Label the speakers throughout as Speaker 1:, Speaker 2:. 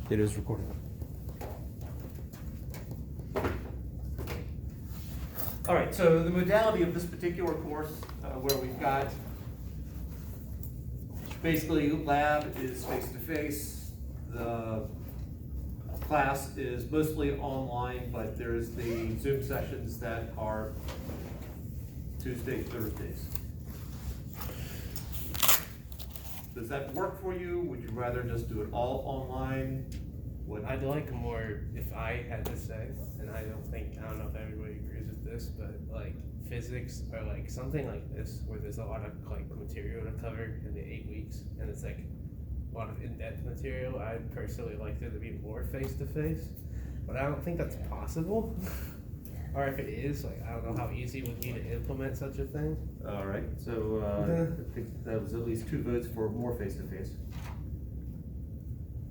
Speaker 1: It is recording.
Speaker 2: All right, so the modality of this particular course, where we've got basically lab is face-to-face, the class is mostly online, but there's the Zoom sessions that are Tuesdays, Thursdays. Does that work for you? Would you rather just do it all online?
Speaker 3: I'd like more, if I had to say, and I don't know if everybody agrees with this, but like physics or like something like this where there's a lot of like material to cover in the 8 weeks and it's like a lot of in-depth material. I'd personally like there to be more face-to-face, but I don't think that's possible. Or if it is, like I don't know how easy it would be to implement such a thing.
Speaker 2: All right, so I think that was at least 2 votes for more face-to-face.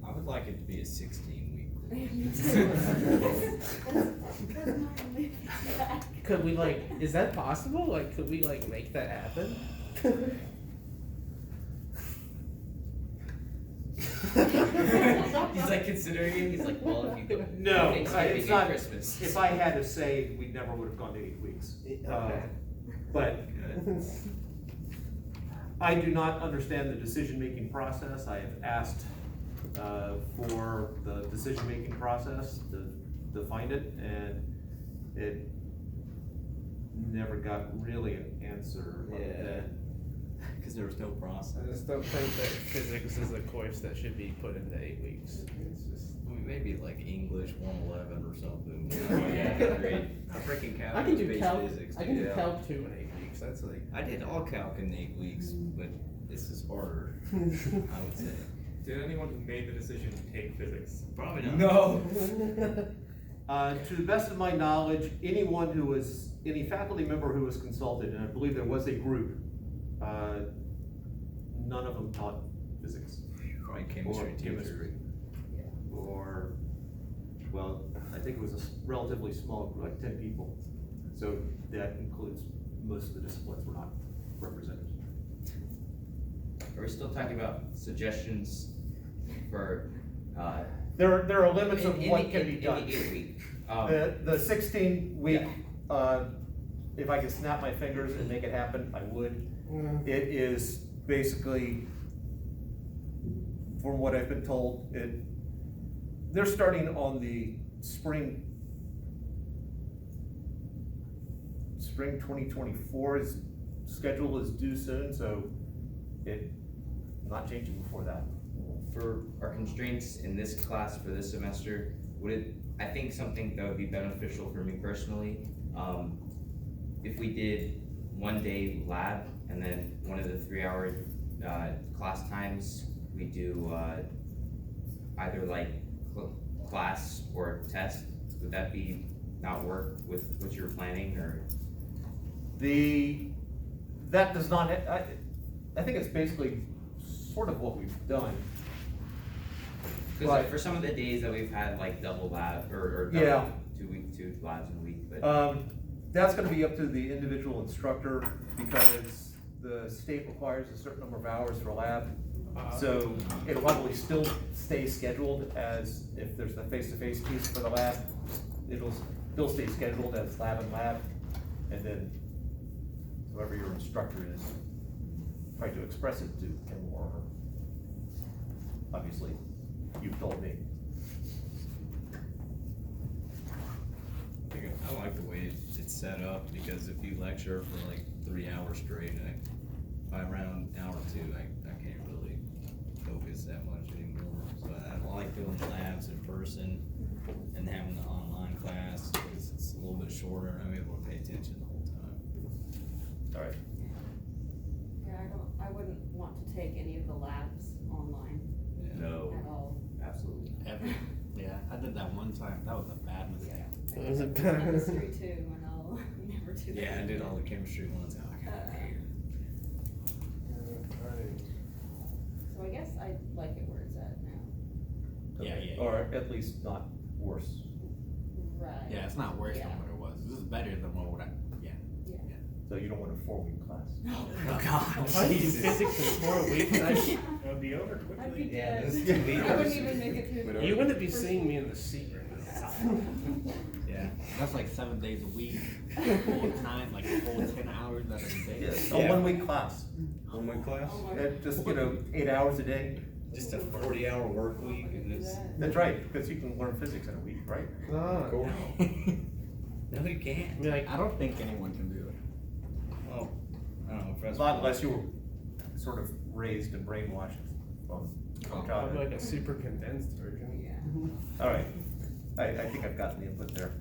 Speaker 4: I would like it to be a 16-week.
Speaker 5: Me too.
Speaker 3: Could we like, is that possible? Like, could we like make that happen?
Speaker 4: He's like considering it. He's like, well, if you go.
Speaker 2: No,
Speaker 4: Thanksgiving
Speaker 2: it's
Speaker 4: and
Speaker 2: not.
Speaker 4: Christmas.
Speaker 2: If I had to say, we never would have gone to 8 weeks. But I do not understand the decision-making process. I have asked for the decision-making process to find it, and it never got really an answer.
Speaker 4: Because there was no process.
Speaker 3: I just don't think that physics is a course that should be put into 8 weeks. It's just.
Speaker 4: I mean, maybe like English 111 or something. Yeah, great. I'm freaking
Speaker 3: I can do
Speaker 4: calculus-based
Speaker 3: calc.
Speaker 4: physics.
Speaker 3: I can do
Speaker 4: yeah.
Speaker 3: calc 2 in 8 weeks. That's like.
Speaker 4: I did all calc in 8 weeks, but this is harder, I would say.
Speaker 6: Did anyone who made the decision take physics?
Speaker 4: Probably not.
Speaker 6: No.
Speaker 2: To the best of my knowledge, any faculty member who was consulted, and I believe there was a group, none of them taught physics.
Speaker 4: Probably chemistry
Speaker 2: Or
Speaker 4: teacher.
Speaker 2: chemistry. Or, well, I think it was a relatively small group, like 10 people. So that includes most of the disciplines were not represented.
Speaker 7: Are we still talking about suggestions for,
Speaker 2: There are limits of
Speaker 7: in
Speaker 2: what
Speaker 7: the-
Speaker 2: can
Speaker 7: in-
Speaker 2: be
Speaker 7: in
Speaker 2: done.
Speaker 7: the 8 week?
Speaker 2: The 16-week, if I could snap my fingers and make it happen, I would. It is basically, from what I've been told, they're starting on the spring 2024 schedule is due soon, so not changing before that.
Speaker 7: For our constraints in this class for this semester, I think something that would be beneficial for me personally, if we did 1 day lab and then one of the 3-hour class times, we do either like class or test. Would that be not work with what you're planning, or?
Speaker 2: That does not, I think it's basically sort of what we've done.
Speaker 7: Because like for some of the days that we've had like double lab or double,
Speaker 2: Yeah.
Speaker 7: 2 labs in a week, but
Speaker 2: That's gonna be up to the individual instructor because the state requires a certain number of hours for lab. So it'll probably still stay scheduled as, if there's the face-to-face piece for the lab, it'll still stay scheduled as lab and lab. And then whoever your instructor is, try to express it to him or her. Obviously, you've told me.
Speaker 4: I like the way it's set up because if you lecture for like 3 hours straight, by around hour 2, I can't really focus that much anymore. So I like doing labs in person and having the online class because it's a little bit shorter and I'm able to pay attention the whole time.
Speaker 2: All right.
Speaker 5: Yeah, I wouldn't want to take any of the labs online
Speaker 4: Yeah.
Speaker 2: No,
Speaker 5: at all.
Speaker 2: absolutely.
Speaker 1: Yeah, I did that one time. That was a bad mistake.
Speaker 3: It was a
Speaker 5: Chemistry too, and I'll never do that.
Speaker 4: Yeah, I did all the chemistry ones. Oh, God damn.
Speaker 5: So I guess I like it where it's at now.
Speaker 1: Yeah.
Speaker 2: Or at least not worse.
Speaker 5: Right.
Speaker 1: Yeah, it's not worse
Speaker 5: Yeah.
Speaker 1: than what it was. This is better than what I. Yeah.
Speaker 5: Yeah.
Speaker 2: So you don't want a 4-week class.
Speaker 4: Oh, God.
Speaker 3: If I do physics in 4 weeks,
Speaker 6: It'll be over quickly.
Speaker 5: I'd be
Speaker 4: Yeah,
Speaker 5: dead.
Speaker 4: this is 2 weeks.
Speaker 5: I wouldn't even make it through.
Speaker 3: you wouldn't be seeing me in the seat right now.
Speaker 4: Yeah.
Speaker 1: That's like 7 days a week, full time, like a full 10 hours out of the day.
Speaker 2: It's a
Speaker 4: Yeah.
Speaker 2: 1-week class.
Speaker 4: One week class?
Speaker 5: Oh my
Speaker 2: And just, 8 hours a day.
Speaker 4: Just a 40-hour work week and it's.
Speaker 2: That's right, because you can learn physics in a week, right?
Speaker 3: No.
Speaker 4: No, you can't.
Speaker 3: I mean, like,
Speaker 1: I don't think anyone can do it.
Speaker 4: Oh, I don't know, Professor.
Speaker 2: Not unless you were sort of raised and brainwashed from
Speaker 3: probably
Speaker 2: childhood.
Speaker 3: like a super condensed version.
Speaker 5: Yeah.
Speaker 2: All right, I think I've gotten the input there.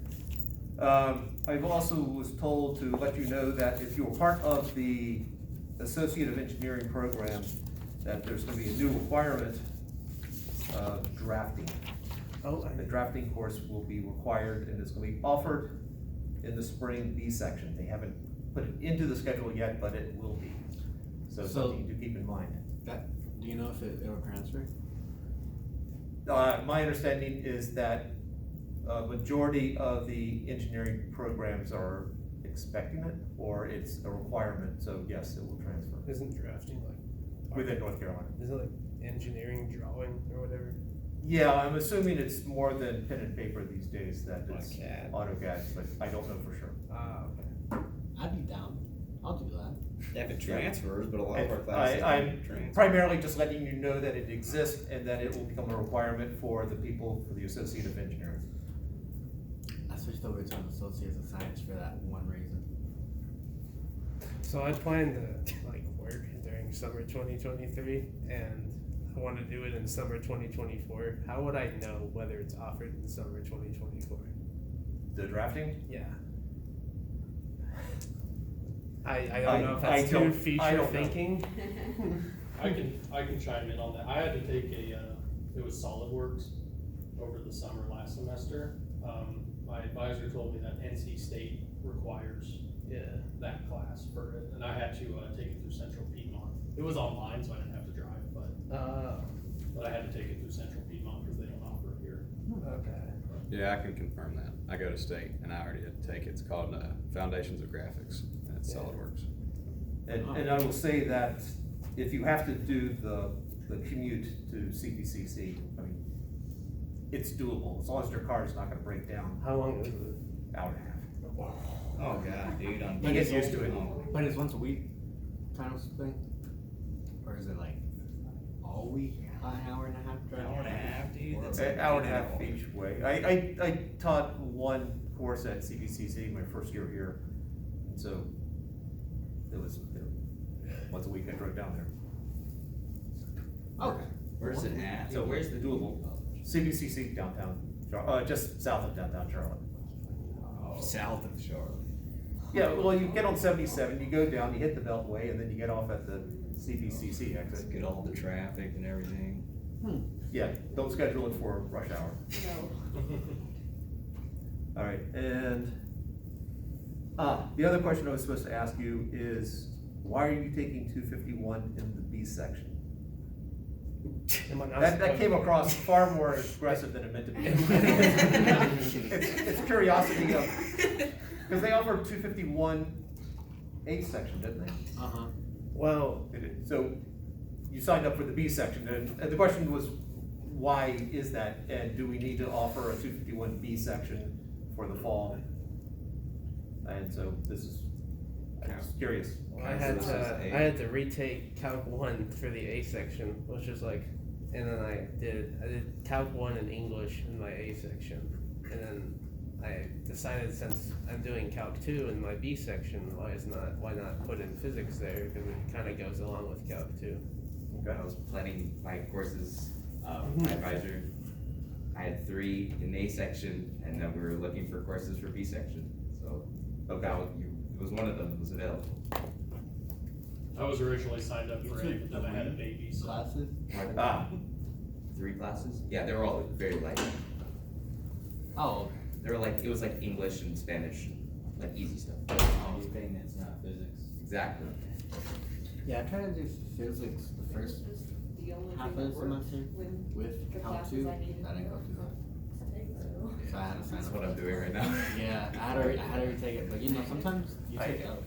Speaker 2: I've also was told to let you know that if you're part of the Associate of Engineering program, that there's gonna be a new requirement of drafting.
Speaker 3: Oh,
Speaker 2: The drafting course will be required and it's gonna be offered in the spring B section. They haven't put it into the schedule yet, but it will be. So
Speaker 1: So-
Speaker 2: something to keep in mind.
Speaker 1: Do you know if it'll transfer?
Speaker 2: My understanding is that a majority of the engineering programs are expecting it, or it's a requirement, so yes, it will transfer
Speaker 3: isn't drafting like
Speaker 2: within North Carolina.
Speaker 3: Is it like engineering drawing or whatever?
Speaker 2: Yeah, I'm assuming it's more than pen and paper these days, that it's
Speaker 4: AutoCAD.
Speaker 2: AutoCAD, but I don't know for sure.
Speaker 3: Ah, okay.
Speaker 1: I'd be down. I'll do that.
Speaker 4: Yeah, if it transfers, but a lot of our
Speaker 2: And
Speaker 4: classes
Speaker 2: I'm
Speaker 4: don't transfer.
Speaker 2: primarily just letting you know that it exists and that it will become a requirement for the people for the Associate of Engineering.
Speaker 1: I switched over to an Associates of Science for that one reason.
Speaker 3: So I plan to like work during summer 2023 and I want to do it in summer 2024. How would I know whether it's offered in summer 2024?
Speaker 2: The drafting?
Speaker 3: Yeah. I don't know if
Speaker 2: I
Speaker 3: that's
Speaker 2: don't-
Speaker 3: too
Speaker 2: I
Speaker 3: future
Speaker 2: don't know.
Speaker 3: thinking.
Speaker 8: I can chime in on that. I had to take it was SolidWorks over the summer last semester. My advisor told me that NC State requires
Speaker 3: Yeah.
Speaker 8: that class for it, and I had to take it through Central Piedmont. It was online, so I didn't have to drive, but I had to take it through Central Piedmont because they don't offer it here.
Speaker 3: Okay.
Speaker 9: Yeah, I can confirm that. I go to state and I already had to take it. It's called Foundations of Graphics and it's
Speaker 3: Yeah.
Speaker 9: SolidWorks.
Speaker 2: And I will say that if you have to do the commute to CPCC, I mean, it's doable, as long as your car is not gonna break down
Speaker 3: How long is it?
Speaker 2: hour and a half.
Speaker 4: Oh, God, dude, I'm.
Speaker 2: You get used to it.
Speaker 4: Oh.
Speaker 1: But it's once a week kind of thing? Or is it like all week, an hour and a half drive?
Speaker 4: Hour and a half, dude, that's
Speaker 2: An
Speaker 4: like
Speaker 2: hour and a
Speaker 4: 8
Speaker 2: half
Speaker 4: hours.
Speaker 2: each way. I taught one course at CPCC my first year here, and so it was, once a week I drove down there.
Speaker 1: Okay.
Speaker 4: Where's it at?
Speaker 2: So
Speaker 4: Where's the
Speaker 2: doable? CPCC downtown, just south of downtown Charlotte.
Speaker 4: South of Charlotte.
Speaker 2: Yeah, well, you get on 77, you go down, you hit the Beltway, and then you get off at the CPCC
Speaker 4: Let's
Speaker 2: exit.
Speaker 4: get all the traffic and everything.
Speaker 2: Yeah, don't schedule it for rush hour.
Speaker 5: No.
Speaker 2: All right, and, the other question I was supposed to ask you is, why are you taking 251 in the B section?
Speaker 3: Am I not
Speaker 2: That
Speaker 3: supposed-
Speaker 2: came across far more aggressive than it meant to be. It's curiosity of, because they offered 251 A section, didn't they?
Speaker 1: Uh-huh.
Speaker 3: Well,
Speaker 2: They did. So you signed up for the B section, and the question was, why is that? And do we need to offer a 251 B section for the fall? And so this is, I'm just curious.
Speaker 3: I had to retake Calc 1 for the A section, which is like, and then I did Calc 1 in English in my A section, and then I decided since I'm doing Calc 2 in my B section, why not put in physics there, because it kind of goes along with Calc 2.
Speaker 7: I was planning my courses, my advisor, I had 3 in A section, and then we were looking for courses for B section, so, it was one of them that was available.
Speaker 8: I was originally signed up for A, but then I had a baby, so.
Speaker 1: Classes?
Speaker 2: Ah,
Speaker 7: 3 classes? Yeah, they were all very light.
Speaker 1: Oh, okay.
Speaker 7: They were like, it was like English and Spanish, like easy stuff.
Speaker 4: Anything that's not physics.
Speaker 7: Exactly.
Speaker 1: Yeah, I tried to do physics the first
Speaker 5: This is the only
Speaker 1: half
Speaker 5: thing
Speaker 1: of
Speaker 5: that
Speaker 1: the
Speaker 5: worked
Speaker 1: semester
Speaker 5: with
Speaker 1: with
Speaker 5: the
Speaker 1: Calc
Speaker 5: classes
Speaker 1: 2.
Speaker 5: I needed.
Speaker 1: I didn't go through that. So I had to sign
Speaker 7: That's
Speaker 1: up.
Speaker 7: what I'm doing right now.
Speaker 1: Yeah, I had to retake it, but sometimes you take it out.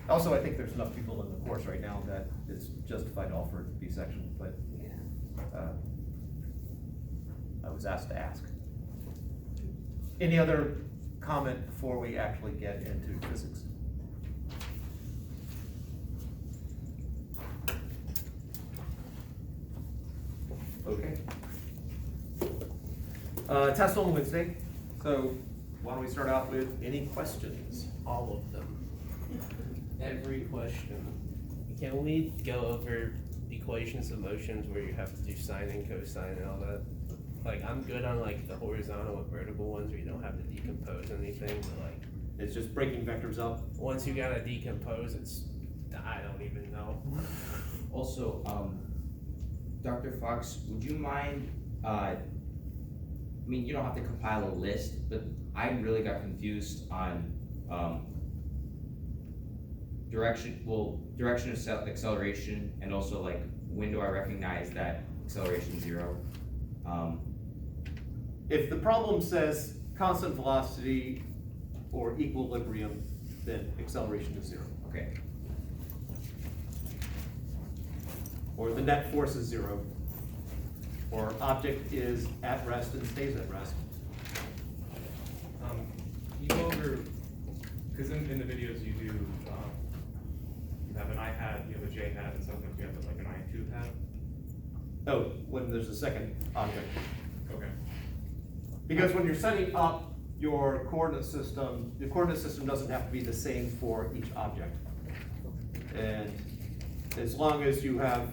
Speaker 2: Also, I think there's enough people in the course right now that it's justified to offer it to be sectioned, but, I was asked to ask. Any other comment before we actually get into physics? Okay. Test on Wednesday, so why don't we start out with any questions?
Speaker 3: All of them. Every question. Can we go over equations of motions where you have to do sine and cosine and all that? Like, I'm good on like the horizontal and vertical ones where you don't have to decompose anything, but like,
Speaker 2: It's just breaking vectors up.
Speaker 3: once you gotta decompose, I don't even know.
Speaker 7: Also, Dr. Fox, would you mind, I mean, you don't have to compile a list, but I really got confused on, direction of acceleration, and also like, when do I recognize that acceleration 0?
Speaker 2: If the problem says constant velocity or equilibrium, then acceleration is 0.
Speaker 7: Okay,
Speaker 2: Or the net force is 0. Or object is at rest and stays at rest.
Speaker 6: You go over, because in the videos you do, you have an I hat, you have a J hat, and sometimes you have like an I2 hat.
Speaker 2: Oh, when there's a second object.
Speaker 6: Okay.
Speaker 2: Because when you're setting up your coordinate system, the coordinate system doesn't have to be the same for each object. And as long as you have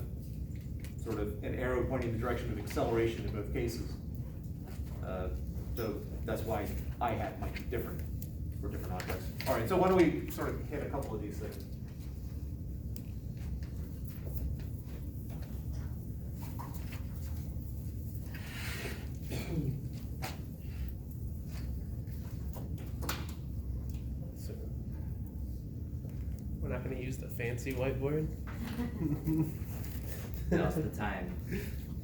Speaker 2: sort of an arrow pointing in the direction of acceleration in both cases, so that's why I hat might be different for different objects. All right, so why don't we sort of hit a couple of these things?
Speaker 3: So, we're not gonna use the fancy whiteboard?
Speaker 7: now's the time.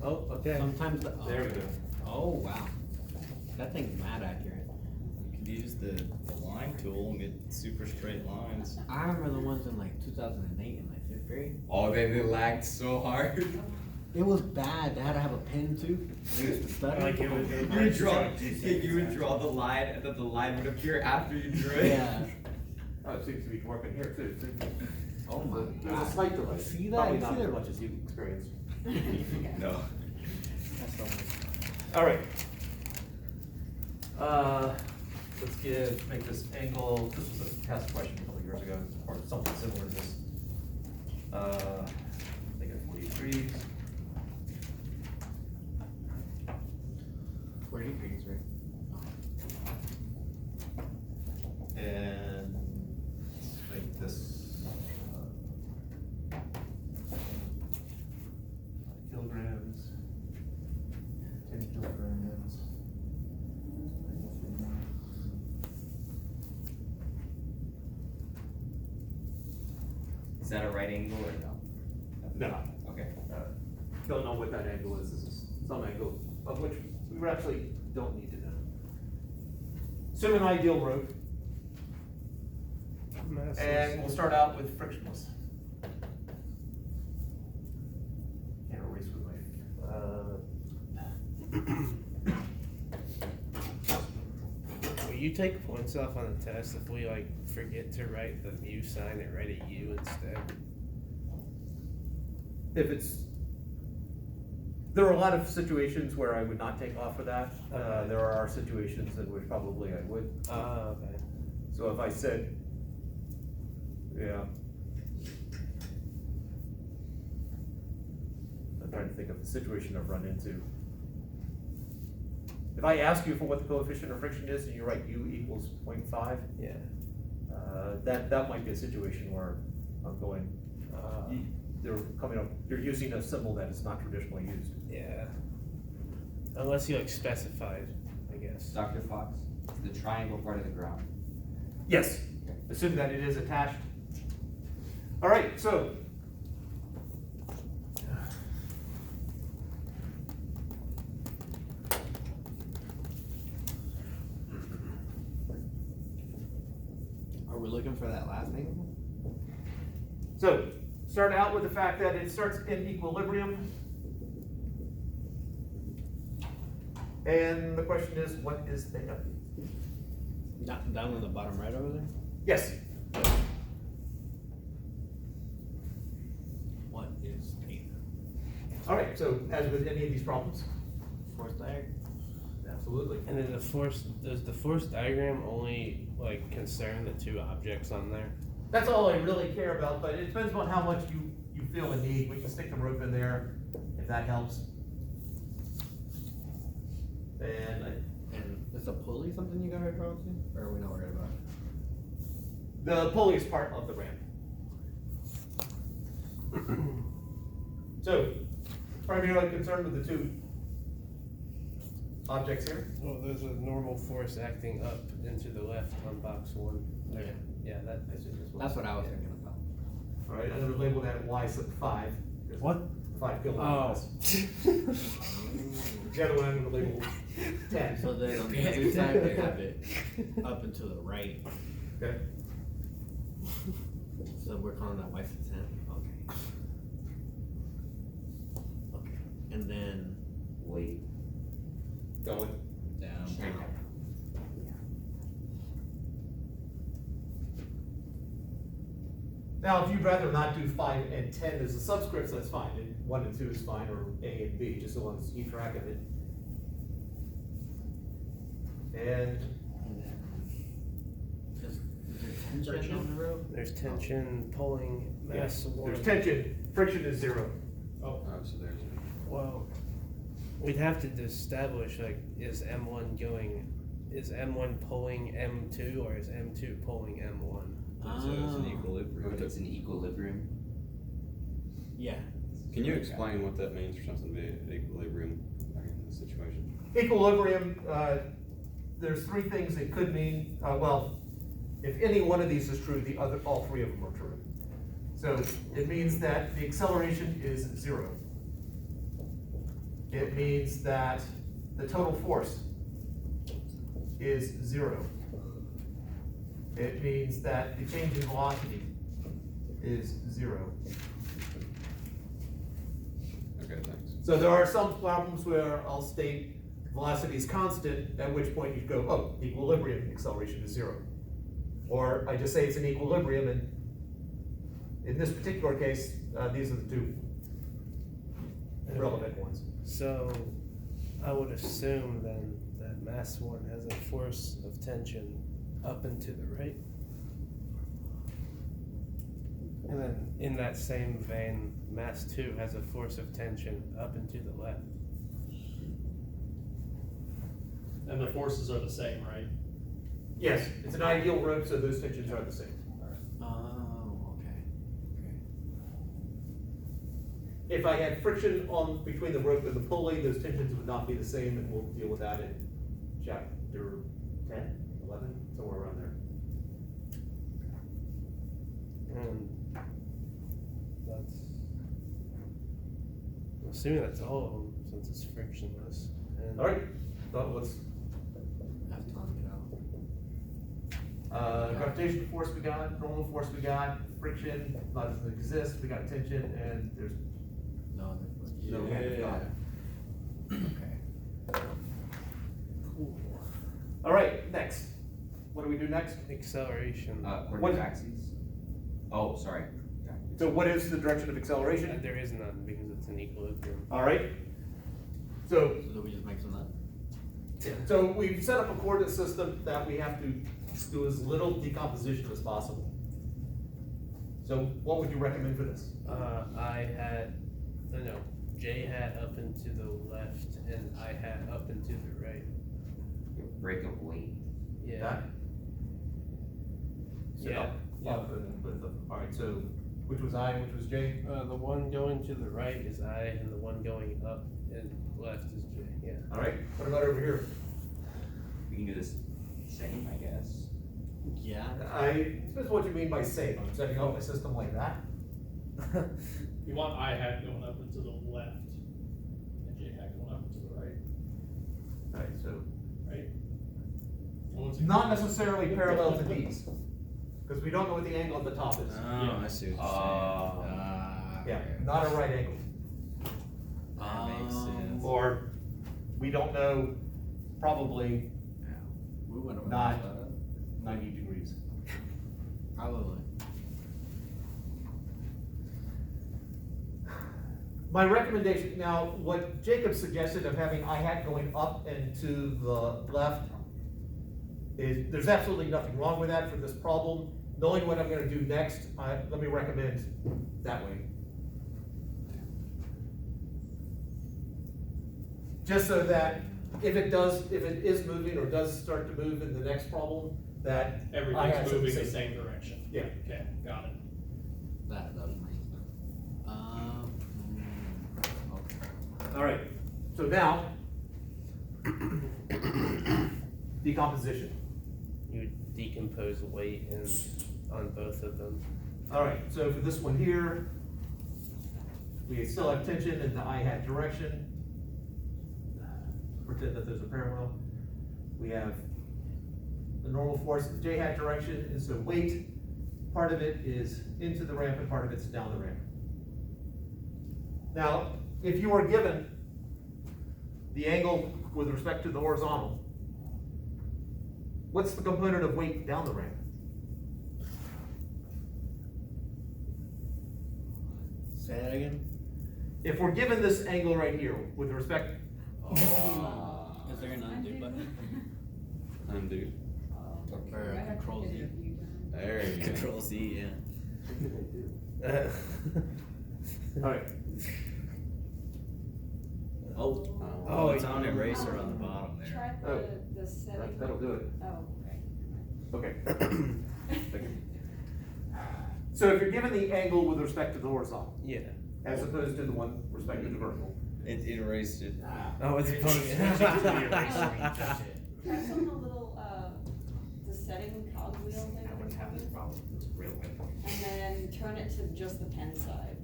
Speaker 3: Oh, okay.
Speaker 1: Sometimes
Speaker 6: There we go.
Speaker 1: Oh, wow. That thing's mad accurate.
Speaker 4: You could use the line tool and get super straight lines.
Speaker 1: I remember the ones in like 2008 in like 5th grade.
Speaker 7: Oh, they lagged so hard.
Speaker 1: It was bad. They had to have a pen too. They used to study.
Speaker 3: Like it was-
Speaker 7: You would draw the line, and then the line would appear after you drew it.
Speaker 1: Yeah.
Speaker 2: Oh, it seems to be working here too.
Speaker 1: Oh my
Speaker 2: There's a
Speaker 1: god.
Speaker 2: slight delay.
Speaker 1: See that?
Speaker 2: Probably
Speaker 1: You
Speaker 2: not
Speaker 1: see
Speaker 2: as
Speaker 1: that?
Speaker 2: much as you experienced.
Speaker 7: No.
Speaker 1: That's the one.
Speaker 2: All right. Let's make this angle, this was a test question a couple years ago, or something similar to this. Make it 40 degrees.
Speaker 1: 40 degrees, right?
Speaker 2: And let's make this kilograms, 10 kilograms.
Speaker 7: Is that a right angle or no?
Speaker 2: No,
Speaker 7: Okay.
Speaker 2: don't know what that angle is. This is some angle of which we actually don't need to know. Assume an ideal rope, and we'll start out with frictionless. Can't erase with my,
Speaker 3: Will you take points off on the test if we like forget to write the mu sign and write a U instead?
Speaker 2: if it's, there are a lot of situations where I would not take off for that. There are situations in which probably I would.
Speaker 3: Oh, okay.
Speaker 2: So if I said, yeah. I'm trying to think of the situation I've run into. If I ask you for what the coefficient of friction is and you write U equals 0.5,
Speaker 3: Yeah.
Speaker 2: that might be a situation where I'm going, they're coming up, you're using a symbol that is not traditionally used.
Speaker 3: Yeah. Unless you like specified, I guess.
Speaker 7: Dr. Fox, is the triangle part of the ground?
Speaker 2: Yes, assume that it is attached. All right, so.
Speaker 1: Are we looking for that last angle?
Speaker 2: start out with the fact that it starts in equilibrium. And the question is, what is theta?
Speaker 1: Down on the bottom right over there?
Speaker 2: Yes.
Speaker 1: What is theta?
Speaker 2: All right, so as with any of these problems?
Speaker 1: Force diagram?
Speaker 2: Absolutely.
Speaker 3: And then does the force diagram only like concern the two objects on there?
Speaker 2: That's all I really care about, but it depends on how much you feel the need. We can stick the rope in there if that helps. And
Speaker 1: And is the pulley something you gotta draw to? Or are we not worried about it?
Speaker 2: the pulley is part of the ramp. So, primarily concerned with the two objects here.
Speaker 3: Well, there's a normal force acting up and to the left on box one.
Speaker 1: Yeah.
Speaker 3: Yeah, that.
Speaker 1: That's what I was thinking about.
Speaker 2: All right, I'm gonna label that Y sub 5.
Speaker 3: What?
Speaker 2: 5
Speaker 3: Oh.
Speaker 2: kilograms. The other one I'm gonna label 10.
Speaker 1: So then on the other side, they have it up and to the right.
Speaker 2: Okay.
Speaker 1: So we're calling that Y sub 10? Okay. Okay. And then
Speaker 7: Wait,
Speaker 2: Going.
Speaker 4: Down.
Speaker 1: down.
Speaker 2: Now, if you'd rather not do 5 and 10 as the subscripts, that's fine. And 1 and 2 is fine, or A and B, just so long as you keep track of it. And
Speaker 1: Is there tension on the rope?
Speaker 3: There's tension, pulling, mass one.
Speaker 2: there's tension, friction is 0.
Speaker 9: Oh, so there's.
Speaker 3: Well, we'd have to establish like, is M1 pulling M2 or is M2 pulling M1?
Speaker 4: So it's an
Speaker 1: Oh.
Speaker 4: equilibrium.
Speaker 7: it's an equilibrium.
Speaker 1: Yeah.
Speaker 9: Can you explain what that means for something to be at equilibrium like in this situation?
Speaker 2: Equilibrium, there's 3 things it could mean. Well, if any one of these is true, all 3 of them are true. So it means that the acceleration is 0. It means that the total force is 0. It means that the change in velocity is 0.
Speaker 9: Okay, thanks.
Speaker 2: So there are some problems where I'll state velocity is constant, at which point you go, oh, equilibrium, acceleration is 0. Or I just say it's an equilibrium, and in this particular case, these are the 2 relevant ones.
Speaker 3: So I would assume then that mass one has a force of tension up and to the right. And then in that same vein, mass two has a force of tension up and to the left.
Speaker 8: And the forces are the same, right?
Speaker 2: Yes, it's an ideal rope, so those tensions are the same.
Speaker 1: Oh, okay.
Speaker 2: If I had friction between the rope and the pulley, those tensions would not be the same, and we'll deal with that in chapter 10, 11, somewhere around there.
Speaker 3: And that's, I'm assuming that's all of them since it's frictionless. And
Speaker 2: All right, so let's,
Speaker 1: Have to talk it out.
Speaker 2: gravitational force we got, normal force we got, friction doesn't exist, we got tension, and there's
Speaker 1: No,
Speaker 2: no
Speaker 1: yeah.
Speaker 2: hand God.
Speaker 1: Okay. Cool.
Speaker 2: All right, next. What do we do next?
Speaker 3: acceleration.
Speaker 2: What-
Speaker 7: Coordinate axes. Oh, sorry. Yeah.
Speaker 2: So what is the direction of acceleration?
Speaker 3: There is none because it's an equilibrium.
Speaker 2: All right. So
Speaker 1: So do we just make some up?
Speaker 2: So we've set up a coordinate system that we have to do as little decomposition as possible. So what would you recommend for this?
Speaker 3: J had up and to the left and I had up and to the right.
Speaker 7: Break of weight.
Speaker 3: Yeah.
Speaker 2: That? Set
Speaker 3: Yeah.
Speaker 2: up and with the, all right, so which was I, which was J?
Speaker 3: The one going to the right is I and the one going up and left is J, yeah.
Speaker 2: All right, what about over here?
Speaker 7: We can do this same, I guess.
Speaker 1: Yeah.
Speaker 2: Depends what you mean by same. I'm setting up a system like that.
Speaker 8: You want I hat going up and to the left, and J hat going up and to the right,
Speaker 2: All right, so
Speaker 8: right?
Speaker 2: not necessarily parallel to these, because we don't know what the angle at the top is.
Speaker 4: Oh, I see what you're saying.
Speaker 2: Yeah, not a right angle.
Speaker 4: That makes sense.
Speaker 2: Or, we don't know, probably
Speaker 1: We wouldn't have
Speaker 2: Not-
Speaker 1: messed that up.
Speaker 2: 90 degrees.
Speaker 1: Probably.
Speaker 2: My recommendation, now, what Jacob suggested of having I-hat going up and to the left is, there's absolutely nothing wrong with that for this problem. Knowing what I'm gonna do next, let me recommend that way. Just so that if it is moving or does start to move in the next problem, that
Speaker 8: Everything's
Speaker 2: I-hat's in
Speaker 8: moving the
Speaker 2: same-
Speaker 8: same direction.
Speaker 2: Yeah.
Speaker 8: Okay, got it.
Speaker 1: That does make sense. Okay.
Speaker 2: All right, so now, decomposition.
Speaker 3: You would decompose weight on both of them.
Speaker 2: All right, so for this one here, we still have tension in the I-hat direction. Pretend that there's a parallel. We have the normal force in the J-hat direction, and so weight, part of it is into the ramp and part of it's down the ramp. Now, if you are given the angle with respect to the horizontal, what's the component of weight down the ramp?
Speaker 1: Say that again?
Speaker 2: If we're given this angle right here with respect,
Speaker 1: Is there an undo button?
Speaker 9: Undo.
Speaker 1: Or a control Z?
Speaker 9: There you go.
Speaker 4: Control Z, yeah.
Speaker 2: all right,
Speaker 4: Oh, it's on eraser on the bottom there.
Speaker 5: Try
Speaker 2: Oh.
Speaker 5: the setting.
Speaker 2: that'll do it.
Speaker 5: Oh, okay.
Speaker 2: Okay. Thank you. So if you're given the angle with respect to the horizontal,
Speaker 3: Yeah.
Speaker 2: as opposed to the one with respect to the vertical.
Speaker 4: It erased it.
Speaker 3: Oh, it's
Speaker 5: Press on the little, the setting cog wheel thing.
Speaker 6: That one's having this problem, it's real good.
Speaker 5: And then turn it to just the pen side.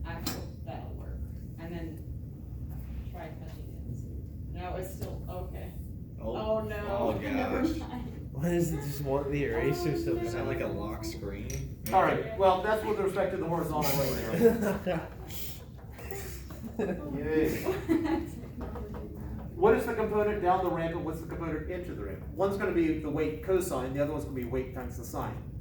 Speaker 5: Actually, that'll work. And then try touching it and see. No, it's still, okay. Oh, no.
Speaker 4: Oh,
Speaker 5: Never
Speaker 4: gosh.
Speaker 5: mind.
Speaker 3: What is it? Just want the eraser so
Speaker 4: Is that like a lock screen?
Speaker 2: All right, well, that's with respect to the horizontal right there. Yay. What is the component down the ramp and what's the component into the ramp? One's gonna be the weight cosine, the other one's gonna be weight times the sine.